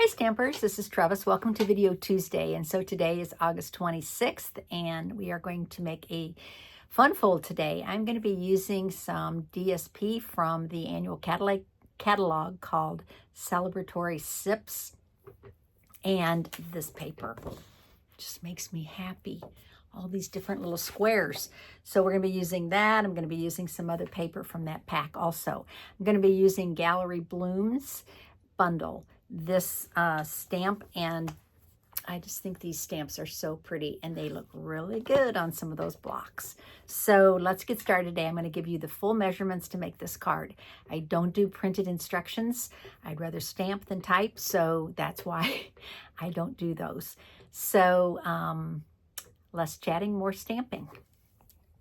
Hi Stampers, this is Trevis. Welcome to Video Tuesday. And so today is August 26th and we are going to make a fun fold today. I'm going to be using some DSP from the annual catalog called Celebratory Sips. And this paper just makes me happy. All these different little squares. So we're going to be using that. I'm going to be using some other paper from that pack also. I'm going to be using Gallery Blooms bundle. This stamp, and I just think these stamps are so pretty and they look really good on some of those blocks. So let's get started today. I'm going to give you the full measurements to make this card. I don't do printed instructions. I'd rather stamp than type, so that's why I don't do those. So less chatting, more stamping.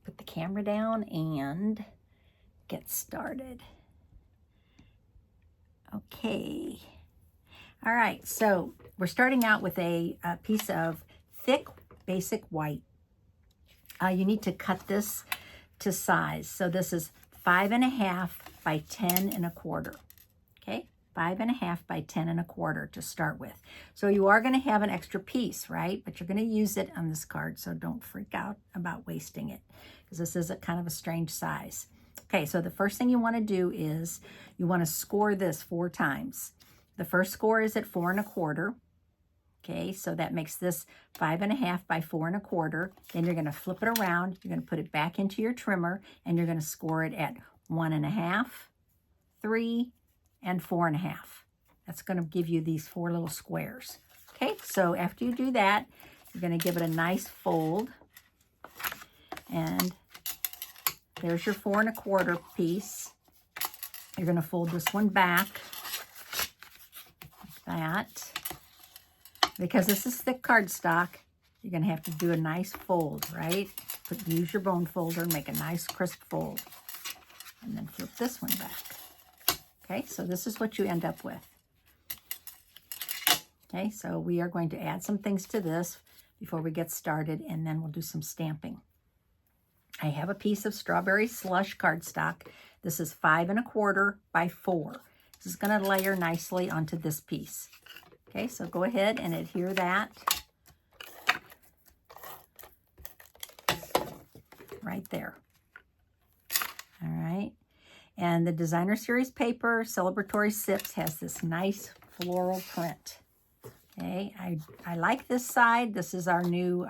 Put the camera down and get started. Okay. All right, so we're starting out with a piece of thick basic white. You need to cut this to size. So this is 5.5 by 10 1/4. Okay, 5.5 by 10 1/4 to start with. So you are going to have an extra piece, right? But you're going to use it on this card, so don't freak out about wasting it because this is a kind of a strange size. Okay, so the first thing you want to do is you want to score this 4 times. The first score is at 4 1/4. Okay, so that makes this 5.5 by 4 1/4. Then you're going to flip it around. You're going to put it back into your trimmer, and you're going to score it at 1.5, 3, and 4.5. That's going to give you these 4 little squares. Okay, so after you do that, you're going to give it a nice fold. And there's your 4 1/4 piece. You're going to fold this one back. That, because this is thick cardstock, you're going to have to do a nice fold, right? Use your bone folder and make a nice crisp fold. And then flip this one back. Okay, so this is what you end up with. Okay, so we are going to add some things to this before we get started, and then we'll do some stamping. I have a piece of strawberry slush cardstock. This is 5 1/4 by 4. This is going to layer nicely onto this piece. Okay, so go ahead and adhere that right there. All right, and the Designer Series paper, Celebratory Sips, has this nice floral print. Okay, I like this side. This is our new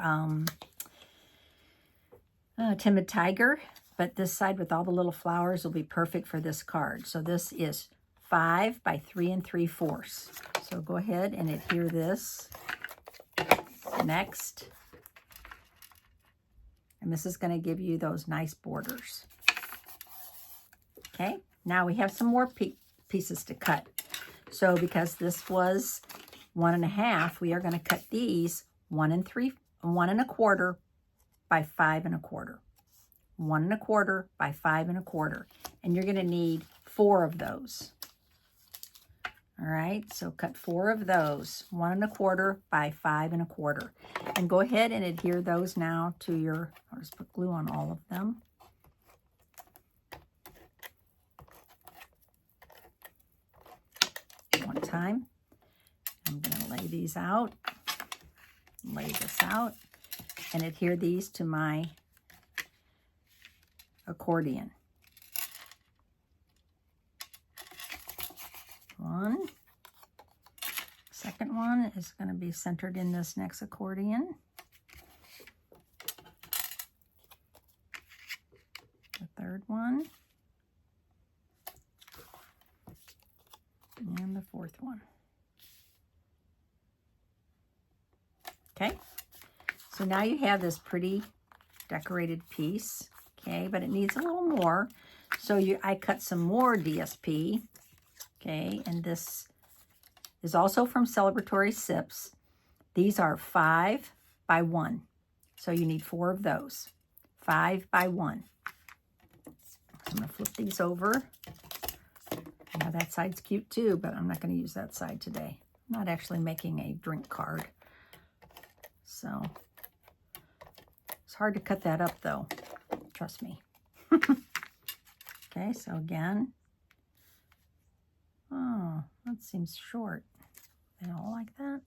Timid Tiger, but this side with all the little flowers will be perfect for this card. So this is 5 by 3 3/4. So go ahead and adhere this next. And this is going to give you those nice borders. Okay, now we have some more pieces to cut. So because this was 1.5, we are going to cut these 1 1/4 by 5 1/4. 1 1/4 by 5 1/4. And you're going to need 4 of those. All right, so cut 4 of those, 1 1/4 by 5 1/4. And go ahead and adhere those now to your, I'll just put glue on all of them. One time. I'm going to lay these out, lay this out, and adhere these to my accordion. One. Second one is going to be centered in this next accordion. The third one. And the fourth one. Okay. So now you have this pretty decorated piece. Okay, but it needs a little more. So I cut some more DSP. Okay, and this is also from Celebratory Sips. These are 5 by 1. So you need 4 of those. 5 by 1. I'm going to flip these over. Now that side's cute too, but I'm not going to use that side today. I'm not actually making a drink card. So it's hard to cut that up though. Trust me. Okay, so again. Oh, that seems short. They all like that?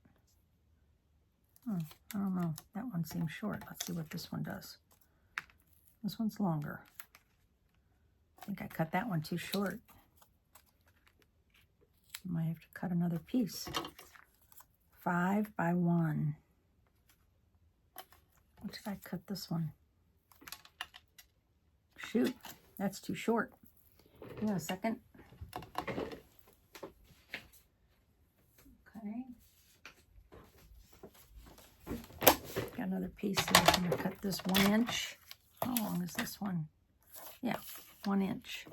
I don't know. That one seems short. Let's see what this one does. This one's longer. I think I cut that one too short. I might have to cut another piece. 5 by 1. What did I cut this one? Shoot, that's too short. Hang on a second. Okay. Got another piece here. I'm going to cut this 1 inch. How long is this one? Yeah, 1 inch.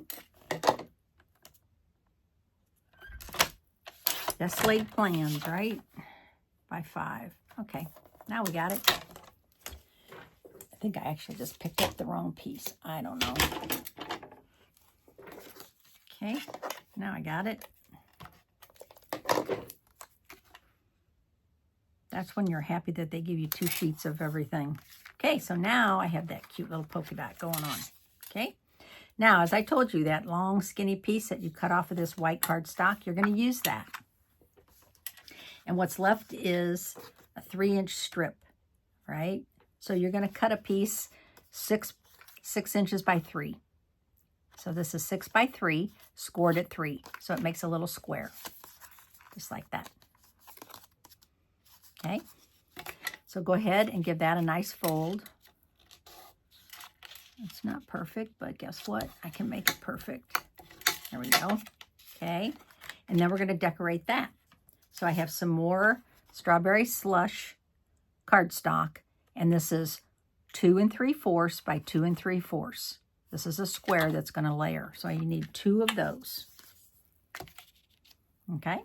Best laid plans, right? By 5. Okay, now we got it. I think I actually just picked up the wrong piece. I don't know. Okay, now I got it. That's when you're happy that they give you 2 sheets of everything. Okay, so now I have that cute little polka dot going on. Okay, now as I told you, that long skinny piece that you cut off of this white cardstock, you're going to use that. And what's left is a 3-inch strip, right? So you're going to cut a piece 6 inches by 3. So this is 6 by 3, scored at 3. So it makes a little square, just like that. Okay, so go ahead and give that a nice fold. It's not perfect, but guess what? I can make it perfect. There we go. Okay, and then we're going to decorate that. So I have some more strawberry slush cardstock, and this is 2 3/4 by 2 3/4. This is a square that's going to layer, so you need 2 of those. Okay,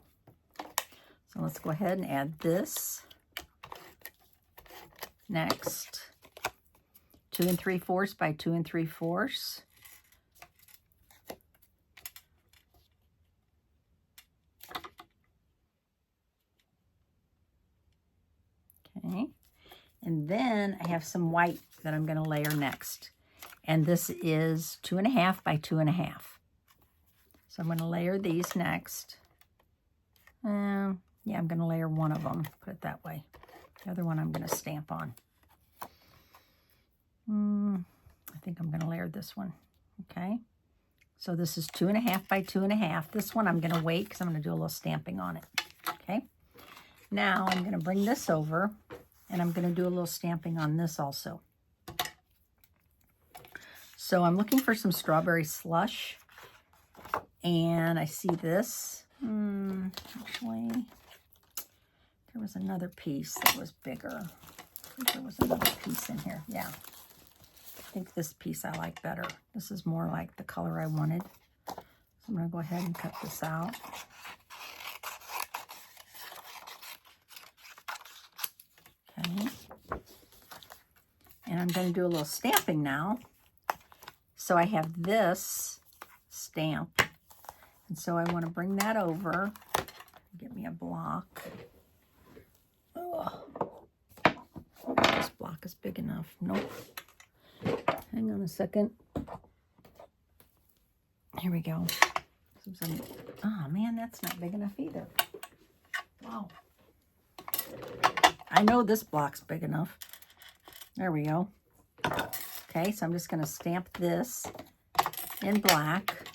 so let's go ahead and add this. Next, 2 3/4 by 2 3/4. Okay, and then I have some white that I'm going to layer next. And this is 2 1/2 by 2 1/2. So I'm going to layer these next. Yeah, I'm going to layer one of them, put it that way. The other one I'm going to stamp on. I think I'm going to layer this one. Okay, so this is 2 1/2 by 2 1/2. This one I'm going to wait because I'm going to do a little stamping on it. Okay, now I'm going to bring this over and I'm going to do a little stamping on this also. So I'm looking for some strawberry slush, and I see this. Actually, there was another piece that was bigger. I think there was another piece in here. Yeah, I think this piece I like better. This is more like the color I wanted. So I'm going to go ahead and cut this out. Okay, and I'm going to do a little stamping now. So I have this stamp, and so I want to bring that over. Get me a block. Oh, this block is big enough. Nope. Hang on a second. Here we go. Oh man, that's not big enough either. Wow. I know this block's big enough. There we go. Okay, so I'm just going to stamp this in black.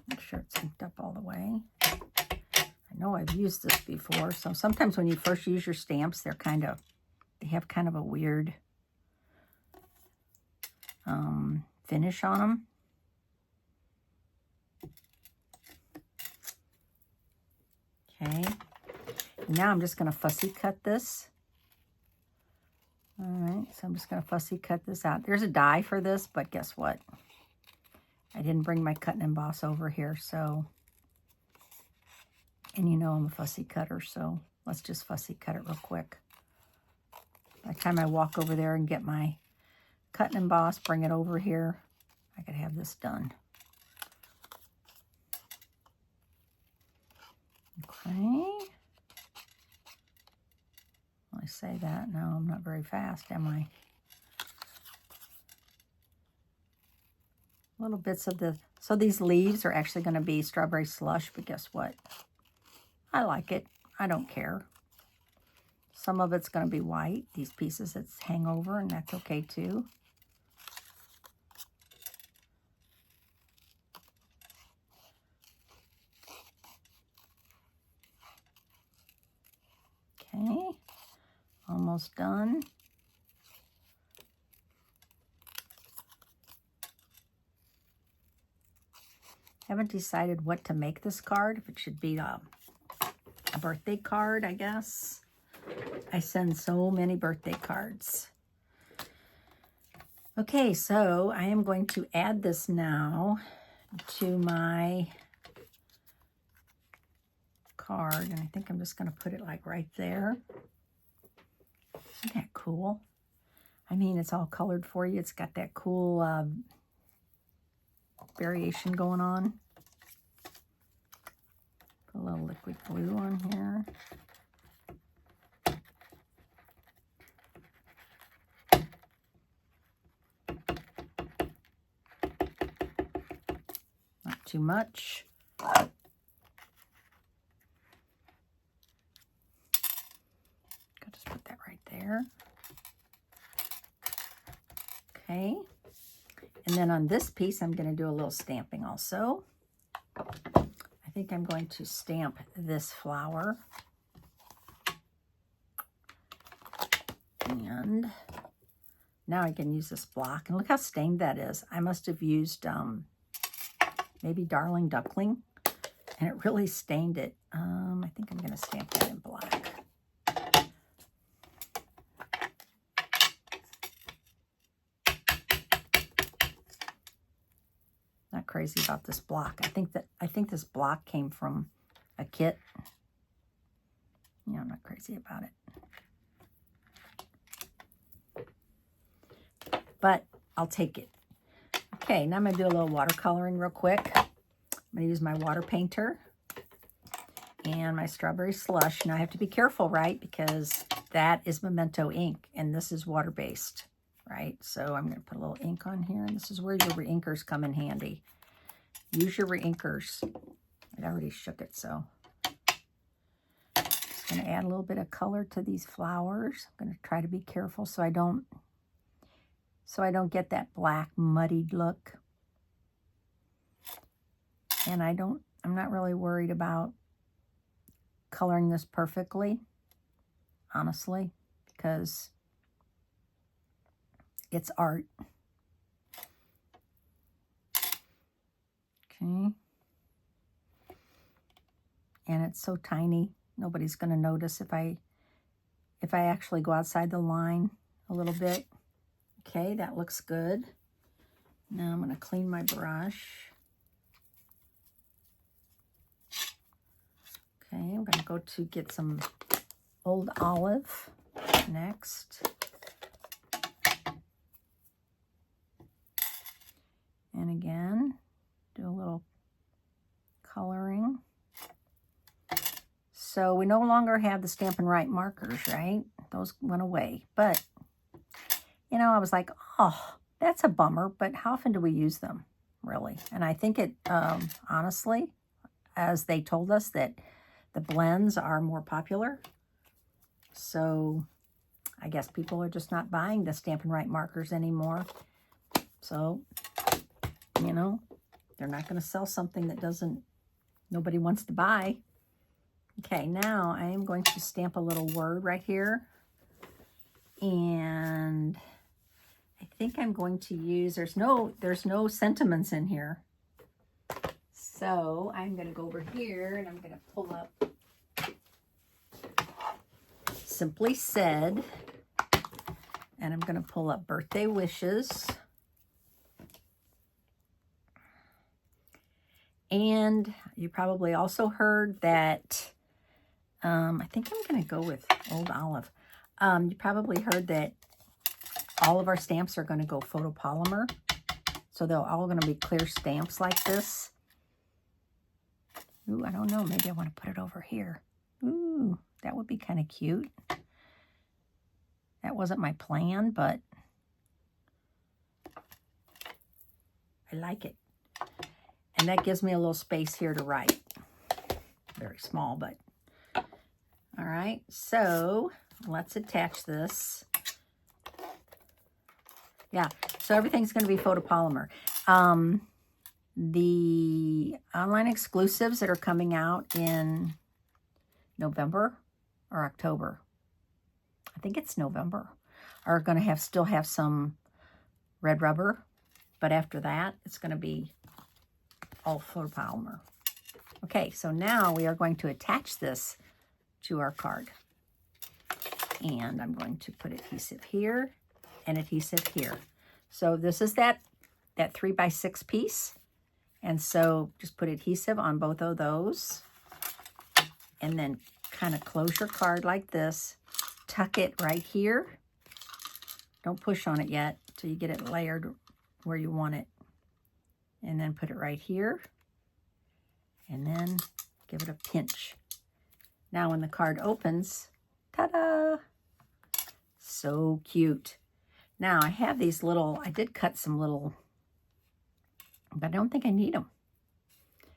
Make sure it's inked up all the way. I know I've used this before, so sometimes when you first use your stamps, they have kind of a weird finish on them. Okay. Now I'm just going to fussy cut this. All right, so I'm just going to fussy cut this out. There's a die for this, but guess what? I didn't bring my cut and emboss over here, so, and you know I'm a fussy cutter, so let's just fussy cut it real quick. By the time I walk over there and get my cut and emboss, bring it over here, I could have this done. Okay. I say that. No, I'm not very fast, am I? Little bits of the, so these leaves are actually going to be strawberry slush, but guess what? I like it. I don't care. Some of it's going to be white, these pieces that hang over, and that's okay too. Okay, almost done. Haven't decided what to make this card, if it should be a birthday card, I guess. I send so many birthday cards. Okay, so I am going to add this now to my card, and I think I'm just going to put it like right there. Isn't that cool? I mean, it's all colored for you. It's got that cool variation going on. Put a little liquid glue on here. Not too much. I'll just put that right there. Okay. And then on this piece, I'm going to do a little stamping also. I think I'm going to stamp this flower. And now I can use this block. And look how stained that is. I must have used maybe Darling Duckling, and it really stained it. I think I'm going to stamp that in black. Not crazy about this block. I think this block came from a kit. Yeah, I'm not crazy about it. But I'll take it. Okay, now I'm going to do a little watercoloring real quick. I'm going to use my water painter and my strawberry slush. Now I have to be careful, right? Because that is Memento ink and this is water-based, right? So I'm going to put a little ink on here, and this is where your reinkers come in handy. Use your reinkers. I already shook it, so. Just going to add a little bit of color to these flowers. I'm going to try to be careful so I don't get that black muddied look. And I'm not really worried about coloring this perfectly, honestly, because it's art. Okay. And it's so tiny, nobody's going to notice if I actually go outside the line a little bit. Okay, that looks good. Now I'm going to clean my brush. Okay, I'm going to go to get some Old Olive next. And again, do a little coloring. So we no longer have the Stampin' Right markers, right? Those went away. But, you know, I was like, oh, that's a bummer. But how often do we use them, really? And I think it, honestly, as they told us that the blends are more popular. So I guess people are just not buying the Stampin' Right markers anymore. So, you know, they're not going to sell something that nobody wants to buy. Okay, now I am going to stamp a little word right here. And I think I'm going to use, there's no sentiments in here. So I'm going to go over here and I'm going to pull up Simply Said. And I'm going to pull up Birthday Wishes. And you probably also heard that, I think I'm going to go with Old Olive. You probably heard that all of our stamps are going to go photopolymer. So they're all going to be clear stamps like this. Ooh, I don't know. Maybe I want to put it over here. Ooh, that would be kind of cute. That wasn't my plan, but I like it. And that gives me a little space here to write. Very small, but all right. So let's attach this. Yeah, so everything's going to be photopolymer. The online exclusives that are coming out in November or October, I think it's November, are going to still have some red rubber, but after that, it's going to be all photopolymer. Okay, so now we are going to attach this to our card. And I'm going to put adhesive here and adhesive here. So this is that 3x6 piece. And so just put adhesive on both of those. And then kind of close your card like this. Tuck it right here. Don't push on it yet till you get it layered where you want it. And then put it right here. And then give it a pinch. Now when the card opens, ta-da! So cute. Now I have these little, I did cut some little, but I don't think I need them.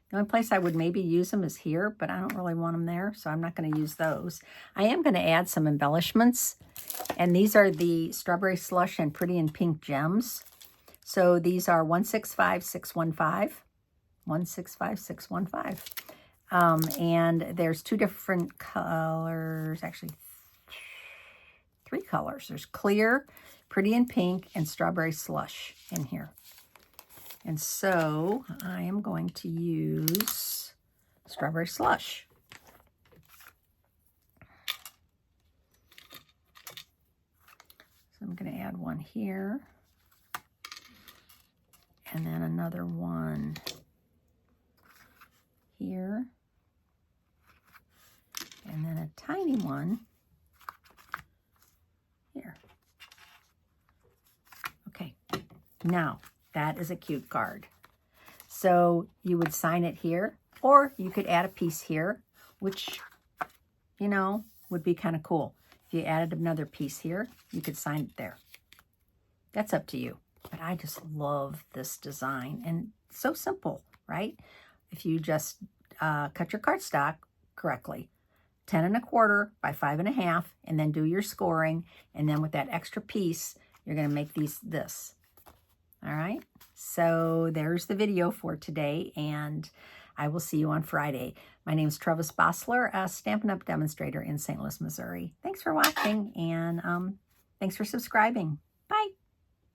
The only place I would maybe use them is here, but I don't really want them there, so I'm not going to use those. I am going to add some embellishments, and these are the Strawberry Slush and Pretty in Pink Gems. So these are 165615, 165615. And there's two different colors, actually 3 colors. There's clear, Pretty in Pink, and Strawberry Slush in here. And so I am going to use Strawberry Slush. So I'm going to add one here. And then another one here. And then a tiny one here. Okay, now that is a cute card. So you would sign it here, or you could add a piece here, which, you know, would be kind of cool. If you added another piece here, you could sign it there. That's up to you. But I just love this design, and it's so simple, right? If you just cut your cardstock correctly, 10 1/4 by 5 1/2, and then do your scoring, and then with that extra piece, you're going to make this. All right, so there's the video for today, and I will see you on Friday. My name is Trevis Bossler, a Stampin' Up! Demonstrator in St. Louis, Missouri. Thanks for watching, and thanks for subscribing. Bye.